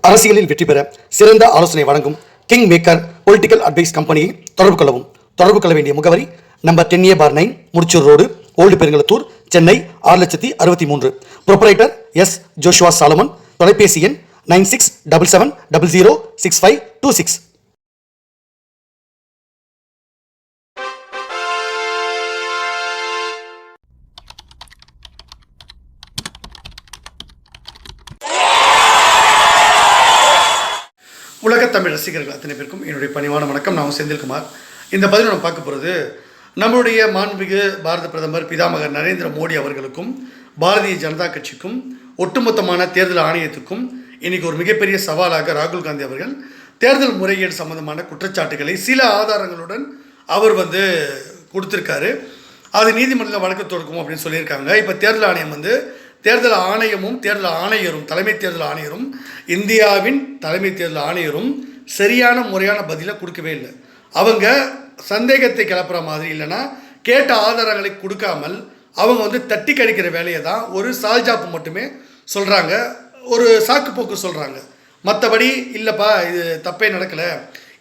அரசியலில் வெற்றி பெற சிறந்த ஆலோசனை வழங்கும் கிங் மேக்கர் பொலிட்டிக்கல் அட்வைஸ் கம்பெனியை தொடர்பு கொள்ளவும். தொடர்பு கொள்ள வேண்டிய முகவரி number 10A/9 Mudichur road, old Perungalathur, Chennai 6,63,000. Proprietor S. Joshua Solomon. தொலைபேசி எண் 9677006526. உலகத் தமிழ் ரசிகர்கள் அத்தனை பேருக்கும் என்னுடைய பணிவான வணக்கம். நான் செந்தில்குமார். இந்த பதிவில் நம்ம பார்க்க போகிறது நம்முடைய மாண்புமிகு பாரத பிரதமர் பிதாமகர் நரேந்திர மோடி அவர்களுக்கும் பாரதிய ஜனதா கட்சிக்கும் ஒட்டுமொத்தமான தேர்தல் ஆணையத்துக்கும் இன்றைக்கி ஒரு மிகப்பெரிய சவாலாக ராகுல் காந்தி அவர்கள் தேர்தல் முறைகேடு சம்பந்தமான குற்றச்சாட்டுகளை சில ஆதாரங்களுடன் அவர் கொடுத்துருக்காரு. அது நீதிமன்றத்தில் வழக்கு தொடுக்கும் அப்படின்னு சொல்லியிருக்காங்க. இப்போ தேர்தல் ஆணையம் தேர்தல் ஆணையமும் தேர்தல் ஆணையரும் தலைமை தேர்தல் ஆணையரும் இந்தியாவின் தலைமை தேர்தல் ஆணையரும் சரியான முறையான பதிலை கொடுக்கவே இல்லை. அவங்க சந்தேகத்தை கிளப்புற மாதிரி இல்லைன்னா கேட்ட ஆதாரங்களை கொடுக்காமல் அவங்க தட்டி கழிக்கிற வேலையை தான் ஒரு சால்ஜாப்பு மட்டுமே சொல்கிறாங்க, ஒரு சாக்கு போக்கு சொல்கிறாங்க. மற்றபடி இல்லைப்பா இது தப்பே நடக்கலை,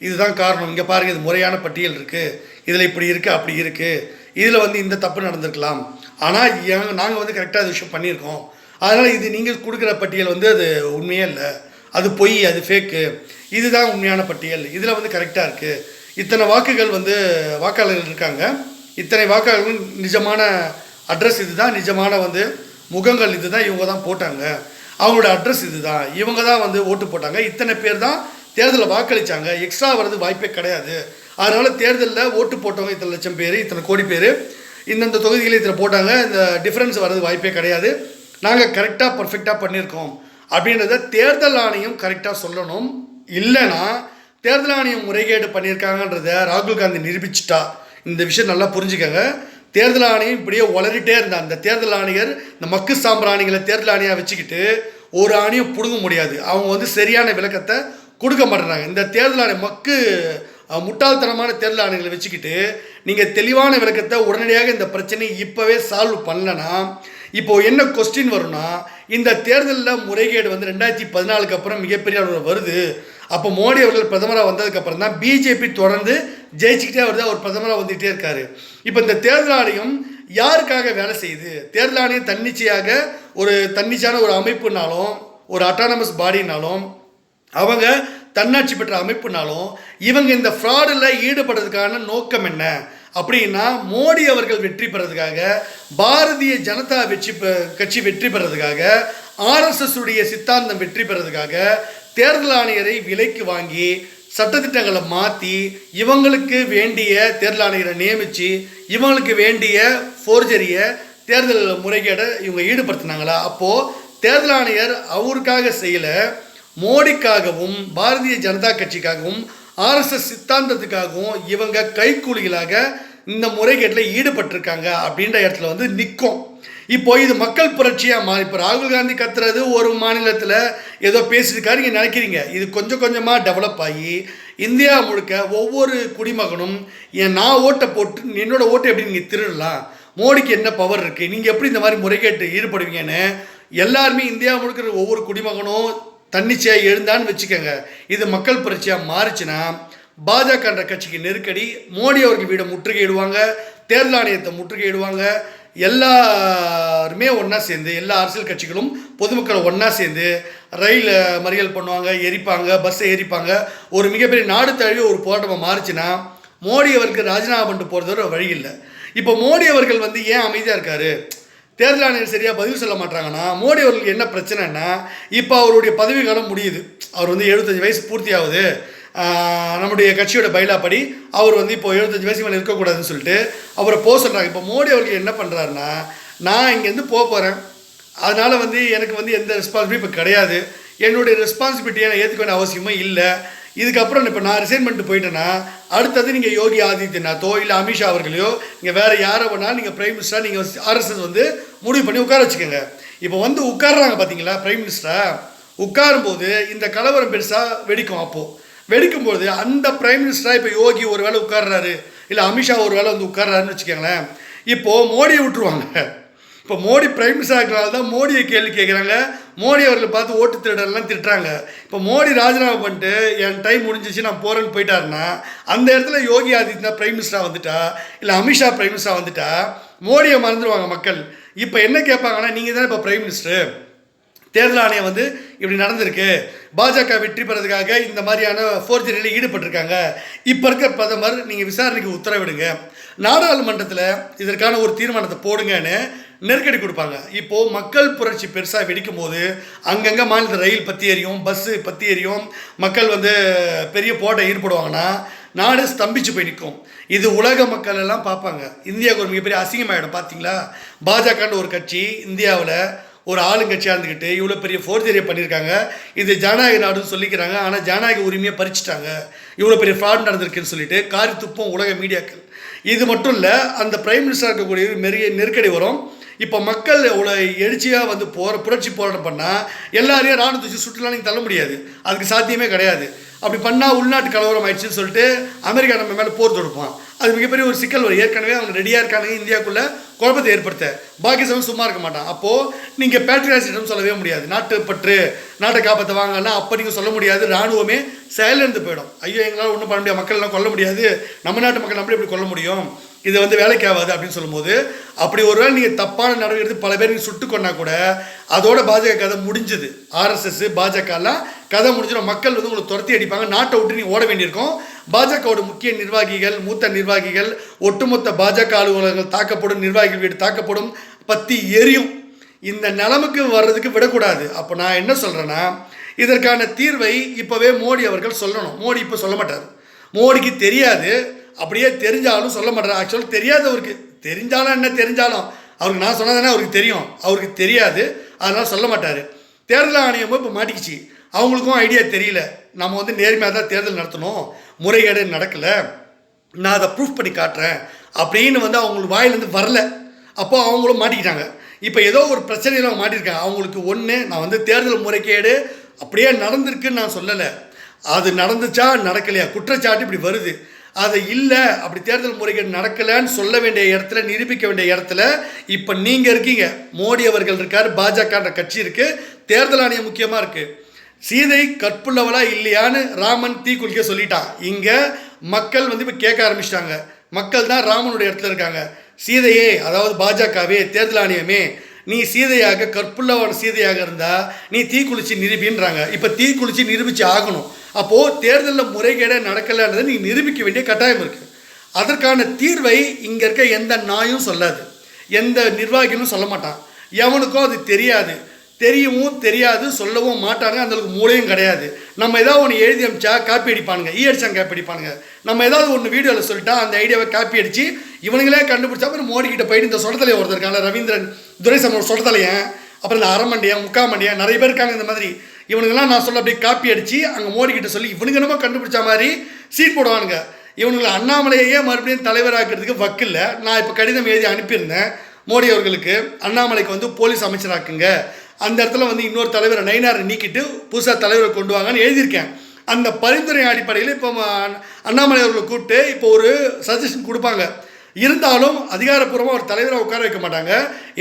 இதுதான் காரணம், இங்கே பாருங்கள் இது முறையான பட்டியல் இருக்குது, இதில் இப்படி இருக்குது அப்படி இருக்குது, இதில் இந்த தப்பு நடந்திருக்கலாம், ஆனால் நாங்கள் கரெக்டாக அது விஷயம் பண்ணியிருக்கோம், அதனால் இது நீங்கள் கொடுக்குற பட்டியல் அது உண்மையே இல்லை, அது பொய், அது ஃபேக்கு, இதுதான் உண்மையான பட்டியல், இதில் கரெக்டாக இருக்குது, இத்தனை வாக்குகள் வாக்காளர்கள் இருக்காங்க, இத்தனை வாக்காளர்கள் நிஜமான அட்ரஸ் இது தான், நிஜமான முகங்கள் இது தான், இவங்க தான் போட்டாங்க, அவங்களோட அட்ரஸ் இது தான், இவங்க தான் ஓட்டு போட்டாங்க, இத்தனை பேர் தான் தேர்தலில் வாக்களித்தாங்க, எக்ஸ்ட்ரா வர்றது வாய்ப்பே கிடையாது, அதனால் தேர்தலில் ஓட்டு போட்டவங்க இத்தனை லட்சம் பேர், இத்தனை கோடி பேர் இந்தந்த தொகுதிகளில் இதில் போட்டாங்க, இந்த டிஃப்ரென்ஸ் வர்றது வாய்ப்பே கிடையாது, நாங்கள் கரெக்டாக பர்ஃபெக்டாக பண்ணியிருக்கோம் அப்படின்றத தேர்தல் ஆணையம் கரெக்டாக சொல்லணும். இல்லைன்னா தேர்தல் ஆணையம் முறைகேடு பண்ணியிருக்காங்கன்றத ராகுல் காந்தி நிரூபிச்சிட்டா. இந்த விஷயம் நல்லா புரிஞ்சுக்கங்க. தேர்தல் ஆணையம் இப்படியே வளரிட்டே இருந்தா அந்த தேர்தல் ஆணையர் இந்த மக்கு சாம்பிராணிகளை தேர்தல் ஆணையாக வச்சுக்கிட்டு ஒரு ஆணையம் பிடுங்க முடியாது. அவங்க சரியான விளக்கத்தை கொடுக்க மாட்டேறாங்க. இந்த தேர்தல் ஆணையம் முட்டாள்தனமான தேர்தல் ஆணையங்களை வச்சுக்கிட்டு நீங்கள் தெளிவான விளக்கத்தை உடனடியாக இந்த பிரச்சனையை இப்போவே சால்வ் பண்ணலன்னா இப்போது என்ன கொஸ்டின் வரும்னா, இந்த தேர்தலில் முறைகேடு 2014 அப்புறம் மிகப்பெரிய அளவில் வருது. அப்போ மோடி அவர்கள் பிரதமராக வந்ததுக்கப்புறம் தான் பிஜேபி தொடர்ந்து ஜெயிச்சுக்கிட்டே வருது, அவர் பிரதமராக வந்துகிட்டே இருக்காரு. இப்போ இந்த தேர்தல் ஆணையம் யாருக்காக வேலை செய்யுது? தேர்தல் ஆணையம் தன்னிச்சையான ஒரு அமைப்புனாலும் ஒரு அட்டானமஸ் பாடினாலும் அவங்க தன்னாட்சி பெற்ற அமைப்புனாலும் இவங்க இந்த ஃப்ராடில் ஈடுபடுறதுக்கான நோக்கம் என்ன அப்படின்னா, மோடி அவர்கள் வெற்றி பெறதுக்காக, பாரதிய ஜனதா கட்சி வெற்றி பெறதுக்காக, RSS உடைய சித்தாந்தம் வெற்றி பெறதுக்காக தேர்தல் ஆணையரை விலைக்கு வாங்கி சட்டத்திட்டங்களை மாற்றி இவங்களுக்கு வேண்டிய தேர்தல் ஆணையரை நியமித்து இவங்களுக்கு வேண்டிய ஃபோர்ஜரியை தேர்தல் முறைகேடை இவங்க ஈடுபடுத்தினாங்களா? அப்போது தேர்தல் ஆணையர் அவருக்காக செய்யலை, மோடிக்காகவும் பாரதிய ஜனதா கட்சிக்காகவும் RSS சித்தாந்தத்துக்காகவும் இவங்க கைக்கூலிகளாக இந்த முறைகேட்டில் ஈடுபட்டிருக்காங்க அப்படின்ற இடத்துல நிற்கும். இப்போ இது மக்கள் புரட்சியாக மாறி, இப்போ ராகுல் காந்தி கத்துறது ஒரு மாநிலத்தில் ஏதோ பேசியிருக்காரு நீங்கள் நினைக்கிறீங்க. இது கொஞ்சம் கொஞ்சமாக டெவலப் ஆகி இந்தியா முழுக்க ஒவ்வொரு குடிமகனும் நான் ஓட்டை போட்டு என்னோடய ஓட்டை எப்படி நீங்கள் திருடலாம், மோடிக்கு என்ன பவர் இருக்குது, நீங்கள் எப்படி இந்த மாதிரி முறைகேட்டு ஈடுபடுவீங்கன்னு எல்லாருமே இந்தியா முழுக்க ஒவ்வொரு குடிமகனும் தன்னிச்சையாக எழுந்தான்னு வச்சுக்கோங்க. இது மக்கள் புரட்சியாக மாறிச்சுன்னா பாஜகன்ற கட்சிக்கு நெருக்கடி, மோடி அவர்கள் வீடை முற்றுகையிடுவாங்க, தேர்தல் ஆணையத்தை முற்றுகையிடுவாங்க, எல்லாருமே ஒன்றா சேர்ந்து எல்லா அரசியல் கட்சிகளும் பொதுமக்களை ஒன்றா சேர்ந்து ரயில் மறியல் பண்ணுவாங்க, எரிப்பாங்க, பஸ்ஸை எரிப்பாங்க. ஒரு மிகப்பெரிய நாடு தழுவி ஒரு போராட்டமாக மாறிச்சுன்னா மோடி அவருக்கு ராஜினாமா பண்ணிட்டு போகிறது ஒரு வழி இல்லை. இப்போ மோடி அவர்கள் ஏன் அமைதியாக இருக்கார்? தேர்தல் ஆணையர் சரியாக பதிவு சொல்ல மாட்டாங்கன்னா மோடி அவர்களுக்கு என்ன பிரச்சனைன்னா, இப்போ அவருடைய பதவி காலம் முடியுது, அவர் 75 வயசு பூர்த்தி ஆகுது, நம்முடைய கட்சியோட பைலா படி அவர் இப்போ 75 வயசு மேலே இருக்கக்கூடாதுன்னு சொல்லிட்டு அவரை போக சொல்கிறாங்க. இப்போ மோடி அவர்கள் என்ன பண்ணுறாருன்னா, நான் இங்கேருந்து போகிறேன், அதனால் எனக்கு எந்த ரெஸ்பான்சிபிலிட்டி இப்போ கிடையாது, என்னுடைய ரெஸ்பான்சிபிலிட்டியை நான் ஏற்றுக்க வேண்டிய அவசியமும் இல்லை, இதுக்கப்புறம் இப்போ நான் ரிசைன் பண்ணிட்டு போயிட்டேன்னா அடுத்தது நீங்கள் யோகி ஆதித்யநாத்தோ இல்லை அமித்ஷா அவர்களையோ நீங்கள் வேறு யாரை வேணாலும் நீங்கள் பிரைம் மினிஸ்டராக நீங்கள் RSS முடிவு பண்ணி உட்கார வச்சுக்கோங்க. இப்போ உட்காடுறாங்க பார்த்தீங்களா பிரைம் மினிஸ்டராக, உட்காரும்போது இந்த கலவரம் பெருசாக வெடிக்கும். அப்போது வெடிக்கும்போது அந்த பிரைம் மினிஸ்டராக இப்போ யோகி ஒரு வேளை உட்கார்றாரு, இல்லை அமித்ஷா ஒரு வேளை உட்கார்றாருன்னு வச்சுக்கோங்களேன், இப்போது மோடியை விட்டுருவாங்க. இப்போ மோடி பிரைம் மினிஸ்டர் ஆகிறனால தான் மோடியை கேள்வி கேட்குறாங்க. மோடி அவர்களை பார்த்து ஓட்டு திருடலாம் திட்டுறாங்க. இப்போ மோடி ராஜினாமா பண்ணிட்டு என் டைம் முடிஞ்சிச்சு நான் போகிறேன்னு போயிட்டாருன்னா அந்த இடத்துல யோகி ஆதித்யநாத் பிரைம் மினிஸ்டராக வந்துட்டா, இல்லை அமித்ஷா பிரைம் மினிஸ்டராக வந்துட்டா மோடியை மறந்துடுவாங்க மக்கள். இப்போ என்ன கேட்பாங்கன்னா, நீங்கள் தானே இப்போ பிரைம் மினிஸ்டர், தேர்தல் ஆணையம் வந்து இப்படி நடந்திருக்கு, பாஜக வெற்றி பெறதுக்காக இந்த மாதிரியான ஃபோர்ஜரியில் ஈடுபட்டிருக்காங்க, இப்போ இருக்க பிரதமர் நீங்கள் விசாரணைக்கு உத்தரவிடுங்க, நாடாளுமன்றத்தில் இதற்கான ஒரு தீர்மானத்தை போடுங்கன்னு நெருக்கடி கொடுப்பாங்க. இப்போது மக்கள் புரட்சி பெருசாக வெடிக்கும் போது அங்கங்கே மாநில ரயில் பற்றி எரியும், பஸ்ஸு பற்றி எரியும், மக்கள் வந்து பெரிய போட்டை ஈடுபடுவாங்கன்னா நாடு ஸ்தம்பிச்சு போய் நிற்கும். இது உலக மக்கள் எல்லாம் பார்ப்பாங்க. இந்தியாவுக்கு ஒரு மிகப்பெரிய அசிங்கமாயிடும். பார்த்தீங்களா, பாஜகன்ற ஒரு கட்சி இந்தியாவில் ஒரு ஆளுங்கட்சியாக இருந்துக்கிட்டு இவ்வளோ பெரிய ஃபோர்ஜரியை பண்ணியிருக்காங்க, இது ஜனநாயக நாடுன்னு சொல்லிக்கிறாங்க, ஆனால் ஜனநாயக உரிமையை பறிச்சிட்டாங்க, இவ்வளோ பெரிய ஃப்ராட் நடந்திருக்குன்னு சொல்லிட்டு காரி துப்பம் உலக மீடியாக்கள். இது மட்டும் இல்லை, அந்த பிரைம் மினிஸ்டர் இருக்கக்கூடிய பெரிய நெருக்கடி வரும். இப்போ மக்கள் இவ்வளோ எழுச்சியாக வந்து புரட்சி போராட்டம் பண்ணால் எல்லாரையும் ராணுவத்தை வச்சு சுற்றுலாம் நீங்கள் தள்ள முடியாது, அதுக்கு சாத்தியமே கிடையாது. அப்படி பண்ணால் உள்நாட்டு கலவரம் ஆயிடுச்சுன்னு சொல்லிட்டு அமெரிக்கா நம்ம மேலே போர் தொடுப்பான். அது மிகப்பெரிய ஒரு சிக்கல் வரும். ஏற்கனவே அவங்க ரெடியாக இருக்கானுங்க இந்தியாவுக்குள்ளே குழப்பத்தை ஏற்படுத்த, பாகிஸ்தான் சும்மா இருக்க மாட்டான். அப்போது நீங்கள் பேட்ரியாசிட்டம் சொல்லவே முடியாது, நாட்டு பற்று நாட்டை காப்பாற்ற வாங்கன்னா அப்போ நீங்கள் சொல்ல முடியாது, இராணுவமே செயலிழந்து போயிடும். ஐயோ எங்களால் ஒன்றும் பண்ண முடியாது, மக்கள்லாம் கொல்ல முடியாது, நம்ம நாட்டு மக்கள் நம்மளே எப்படி கொல்ல முடியும், இது வந்து வேலைக்கு ஆகாது அப்படின்னு சொல்லும்போது, அப்படி ஒருவேளை நீங்கள் தப்பான நடவடிக்கை எடுத்து பல பேர் நீங்கள் சுட்டு கொண்டா கூட அதோட பாஜக கதை முடிஞ்சுது. ஆர்எஸ்எஸ் பாஜகலாம் கதை முடிஞ்சிடும். மக்கள் வந்து உங்களை துரத்தி அடிப்பாங்க, நாட்டை விட்டு நீங்கள் ஓட வேண்டியிருக்கும். பாஜகவோட முக்கிய நிர்வாகிகள், மூத்த நிர்வாகிகள், ஒட்டுமொத்த பாஜக அலுவலர்கள் தாக்கப்படும், நிர்வாகிகள் வீடு தாக்கப்படும், பற்றி எரியும். இந்த நிலைமைக்கு வர்றதுக்கு விடக்கூடாது. அப்போ நான் என்ன சொல்கிறேன்னா, இதற்கான தீர்வை இப்போவே மோடி அவர்கள் சொல்லணும். மோடி இப்போ சொல்ல மாட்டார், மோடிக்கு தெரியாது, அப்படியே தெரிஞ்சாலும் சொல்ல மாட்டார். ஆக்சுவலாக தெரியாதவருக்கு, தெரிஞ்சாலும் என்ன தெரிஞ்சாலும் அவருக்கு நான் சொன்னதானே அவருக்கு தெரியும், அவருக்கு தெரியாது, அதனால் சொல்ல மாட்டார். தேர்தல் ஆணையமும் இப்போ மாட்டிக்கிச்சு, அவங்களுக்கும் ஐடியா தெரியல, நம்ம வந்து நேர்மையாக தான் தேர்தல் நடத்தணும், முறைகேடு நடக்கலை, நான் அதை ப்ரூஃப் பண்ணி காட்டுறேன் அப்படின்னு வந்து அவங்களுக்கு வாயிலேருந்து வரல. அப்போது அவங்களும் மாட்டிக்கிட்டாங்க. இப்போ ஏதோ ஒரு பிரச்சனையில் அவங்க மாட்டியிருக்காங்க. அவங்களுக்கு ஒன்று, நான் வந்து தேர்தல் முறைகேடு அப்படியே நடந்திருக்குன்னு நான் சொல்லலை, அது நடந்துச்சா நடக்கலையா குற்றச்சாட்டு இப்படி வருது, அது இல்லை அப்படி தேர்தல் முறைகேடு நடக்கலைன்னு சொல்ல வேண்டிய இடத்துல, நிரூபிக்க வேண்டிய இடத்துல இப்போ நீங்கள் இருக்கீங்க. மோடி அவர்கள் இருக்கார், பாஜகன்ற கட்சி இருக்குது, தேர்தல் ஆணையம் முக்கியமாக இருக்குது. சீதை கற்புள்ளவளா இல்லையான்னு ராமன் தீக்குளிக்க சொல்லிட்டான். இங்கே மக்கள் வந்து இப்போ கேட்க ஆரம்பிச்சிட்டாங்க. மக்கள் தான் ராமனுடைய இடத்துல இருக்காங்க. சீதையே, அதாவது பாஜகவே, தேர்தல் ஆணையமே, நீ சீதையாக கற்புள்ளவன் சீதையாக இருந்தால் நீ தீக்குளிச்சு நிரூபின்றாங்க. இப்போ தீக்குளிச்சு நிரூபித்து ஆகணும். அப்போது தேர்தலில் முறைகேடே நடக்கலைன்றதை நீ நிரூபிக்க வேண்டிய கட்டாயம் இருக்குது. அதற்கான தீர்வை இங்கே இருக்க எந்த நாயும் சொல்லாது, எந்த நிர்வாகிகளும் சொல்ல மாட்டான். எவனுக்கும் அது தெரியாது, தெரியவும் தெரியாது, சொல்லவும் மாட்டாங்க, அந்தளவுக்கு மூளையும் கிடையாது. நம்ம ஏதாவது ஒன்று எழுதி அமிச்சா காப்பி அடிப்பானுங்க, அடிச்சாங்க காப்பி அடிப்பானுங்க. நம்ம ஏதாவது ஒன்று வீடியோவில் சொல்லிட்டா அந்த ஐடியாவை காப்பி அடித்து இவனுங்களே கண்டுபிடிச்சா அப்புறம் மோடி கிட்ட போயிட்டு இந்த சொடத்தலையை ஒருத்தர் இருக்காங்க, ரவீந்திரன் துரைசாமி சொடத்தலையன், அப்புறம் இந்த அரமண்டியன், முக்காமண்டியன், நிறைய பேர் இருக்காங்க இந்த மாதிரி. இவனுங்கெல்லாம் நான் சொல்ல அப்படியே காப்பி அடித்து அங்கே மோடி கிட்ட சொல்லி இவனுங்க என்னமோ கண்டுபிடிச்ச மாதிரி சீட் போடுவானுங்க. இவனுங்களை அண்ணாமலையே மறுபடியும் தலைவராக்கிறதுக்கு வக்கில்லை. நான் இப்போ கடிதம் எழுதி அனுப்பியிருந்தேன் மோடி அவர்களுக்கு, அண்ணாமலைக்கு வந்து போலீஸ் அமைச்சராக்குங்க, அந்த இடத்துல வந்து இன்னொரு தலைவரை நயினாரை நீக்கிட்டு புதுசாக தலைவரை கொண்டு வாங்கன்னு எழுதியிருக்கேன். அந்த பரிந்துரை அடிப்படையில் இப்போ அண்ணாமலை அவர்களை கூப்பிட்டு இப்போ ஒரு சஜஷன் கொடுப்பாங்க. இருந்தாலும் அதிகாரப்பூர்வமாக ஒரு தலைவரை உட்கார வைக்க மாட்டாங்க.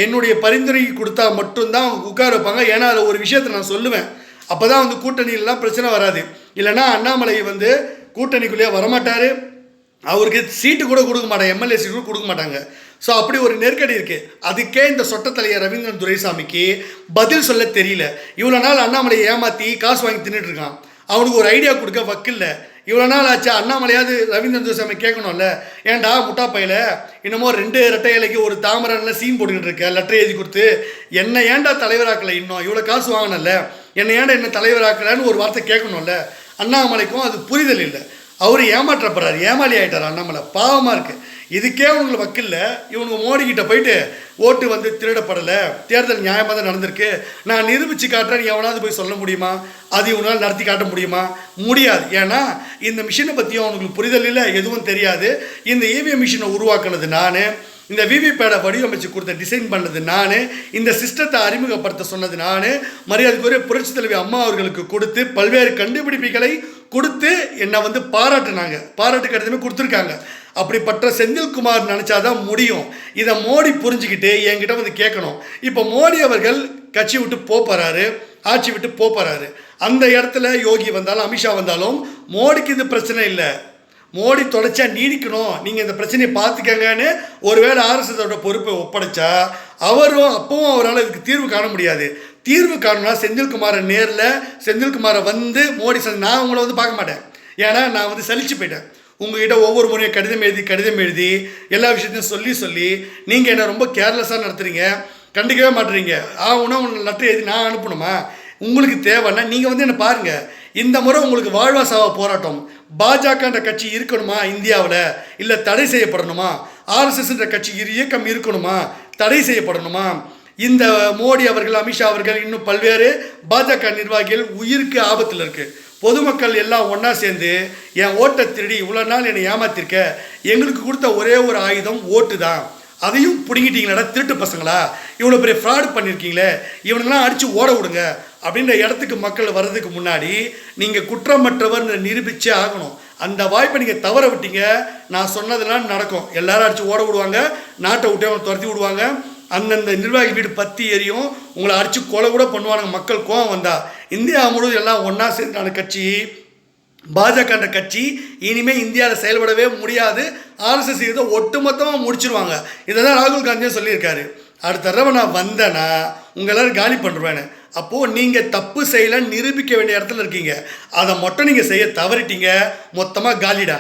என்னுடைய பரிந்துரை கொடுத்தா மட்டும்தான் அவங்க உட்கார வைப்பாங்க. ஏன்னா அதில் ஒரு விஷயத்தை நான் சொல்லுவேன், அப்போ தான் வந்து கூட்டணியிலலாம் பிரச்சனை வராது. இல்லைனா அண்ணாமலை வந்து கூட்டணிக்குள்ளேயே வரமாட்டார், அவருக்கு சீட்டு கூட கொடுக்க மாட்டாங்க, எம்எல்ஏ சீட்டு கூட கொடுக்க மாட்டாங்க. ஸோ அப்படி ஒரு நெருக்கடி இருக்குது. அதுக்கே இந்த சொட்டத்தலையை ரவீந்திரன் துரைசாமிக்கு பதில் சொல்ல தெரியல. இவ்வளோ நாள் அண்ணாமலையை ஏமாற்றி காசு வாங்கி தின்னுட்டு இருக்கான், அவனுக்கு ஒரு ஐடியா கொடுக்க வக்கில்லை. இவ்வளோ நாள் ஆச்சு, அண்ணாமலையாவது ரவீந்திரன் துரைசாமி கேட்கணும்ல, ஏன்டா முட்டா பையில இன்னமும் 2 இரட்டை இலைக்கு ஒரு தாமரனில் சீன் போட்டுக்கிட்டு இருக்க, லெட்டர் எழுதி கொடுத்து என்ன ஏன்டா தலைவராக்கலை, இன்னும் இவ்வளோ காசு வாங்கினல, என்ன ஏன்டா என்ன தலைவராக்கலைன்னு ஒரு வார்த்தை கேட்கணும்ல. அண்ணாமலைக்கும் அது புரிதல் இல்லை, அவர் ஏமாற்றப்படுறாரு, ஏமாளி ஆகிட்டார் அண்ணாமலை. பாவமாக இருக்குது. இதுக்கே உங்களுக்கு வக்கில்ல, இவனுக்கு மோடிக்கிட்ட போயிட்டு ஓட்டு வந்து திருடப்படலை, தேர்தல் நியாயமாக தான் நடந்திருக்கு, நான் நிரூபித்து காட்டுறேன்னு எவனாவது போய் சொல்ல முடியுமா? அது இவனால் நடத்தி காட்ட முடியுமா? முடியாது. ஏன்னா இந்த மிஷினை பற்றியும் அவனுக்கு புரிதல் இல்லை, எதுவும் தெரியாது. இந்த இவிஎம் மிஷினை உருவாக்குனது நான், இந்த விவிபேடை வடிவமைச்சு கொடுத்த டிசைன் பண்ணது நான், இந்த சிஸ்டத்தை அறிமுகப்படுத்த சொன்னது நான், மரியாதைக்குரிய புரட்சி தலைவி அம்மா அவர்களுக்கு கொடுத்து பல்வேறு கண்டுபிடிப்புகளை கொடுத்து என்னை வந்து பாராட்டுனாங்க, பாராட்டு கடிதமே கொடுத்துருக்காங்க. அப்படிப்பட்ட செந்தில்குமார் நினச்சாதான் முடியும். இதை மோடி புரிஞ்சுக்கிட்டு என்கிட்ட வந்து கேட்கணும். இப்போ மோடி அவர்கள் கட்சி விட்டு போகிறாரு, ஆட்சி விட்டு போகிறாரு. அந்த இடத்துல யோகி வந்தாலும் அமித்ஷா வந்தாலும் மோடிக்கு இது பிரச்சனை இல்லை. மோடி தொடர்ச்சியாக நீடிக்கணும், நீங்கள் இந்த பிரச்சனையை பார்த்துக்கங்கன்னு ஒருவேளை ஆர்எஸ்எஸோட பொறுப்பை ஒப்படைச்சா அப்பவும் அவரால் இதுக்கு தீர்வு காண முடியாது. தீர்வு காணணும்னா செந்தில்குமாரை நேரில் செந்தில்குமாரை வந்து மோடி நான் உங்களை வந்து பார்க்க மாட்டேன். ஏன்னா நான் வந்து சலிச்சு போயிட்டேன். உங்ககிட்ட ஒவ்வொரு முறையும் கடிதம் எழுதி எல்லா விஷயத்தையும் சொல்லி நீங்கள் என்னை ரொம்ப கேர்லெஸ்ஸாக நடத்துகிறீங்க, கண்டிக்கவே மாட்டுறீங்க. உணவு லெட்டர் எழுதி நான் அனுப்பணுமா? உங்களுக்கு தேவைன்னா நீங்கள் வந்து என்னை பாருங்கள். இந்த முறை உங்களுக்கு வாழ்வா சாவா போராட்டம். பாஜகன்ற கட்சி இருக்கணுமா இந்தியாவில், இல்லை தடை செய்யப்படணுமா? ஆர்எஸ்எஸ்ன்ற கட்சி இயக்கம் இருக்கணுமா, தடை செய்யப்படணுமா? இந்த மோடி அவர்கள், அமித்ஷா அவர்கள், இன்னும் பல்வேறு பாஜக நிர்வாகிகள் உயிருக்கு ஆபத்தில் இருக்குது. பொதுமக்கள் எல்லாம் ஒன்றா சேர்ந்து என் ஓட்டை திருடி இவ்வளோ நாள் என்னை ஏமாத்திருக்க, எங்களுக்கு கொடுத்த ஒரே ஒரு ஆயுதம் ஓட்டு தான், அதையும் பிடுங்கிட்டீங்களா திருட்டு பசங்களா, இவ்வளோ பெரிய ஃப்ராட் பண்ணியிருக்கீங்களே, இவனுங்களாம் அடித்து ஓட விடுங்க அப்படின்ற இடத்துக்கு மக்கள் வர்றதுக்கு முன்னாடி நீங்கள் குற்றமற்றவர் நிரூபித்தே ஆகணும். அந்த வாய்ப்பை நீங்கள் தவற விட்டீங்க, நான் சொன்னதெல்லாம் நடக்கும். எல்லாரும் அடித்து ஓட விடுவாங்க, நாட்டை விட்டு அவங்க துரத்தி விடுவாங்க. அந்தந்த நிர்வாகி வீடு பற்றி எரியும், உங்களை அடித்து கொலை கூட பண்ணுவானுங்க. மக்கள் கோவம் வந்தா இந்தியா முழுவதும் எல்லாம் ஒன்றா சேர்ந்தான கட்சி பாஜகன்ற கட்சி இனிமேல் இந்தியாவில் செயல்படவே முடியாது. ஆர்எஸ்எஸ் இதை ஒட்டுமொத்தமாக முடிச்சிருவாங்க. இதை தான் ராகுல் காந்தியும் சொல்லியிருக்காரு. அடுத்த தடவை நான் வந்தேன்னா உங்கள் எல்லோரும் காலி பண்ணுவேன்னு. அப்போது நீங்கள் தப்பு செய்யலைன்னு நிரூபிக்க வேண்டிய இடத்துல இருக்கீங்க. அதை மட்டும் நீங்கள் செய்ய தவறிட்டீங்க, மொத்தமாக காலிடா.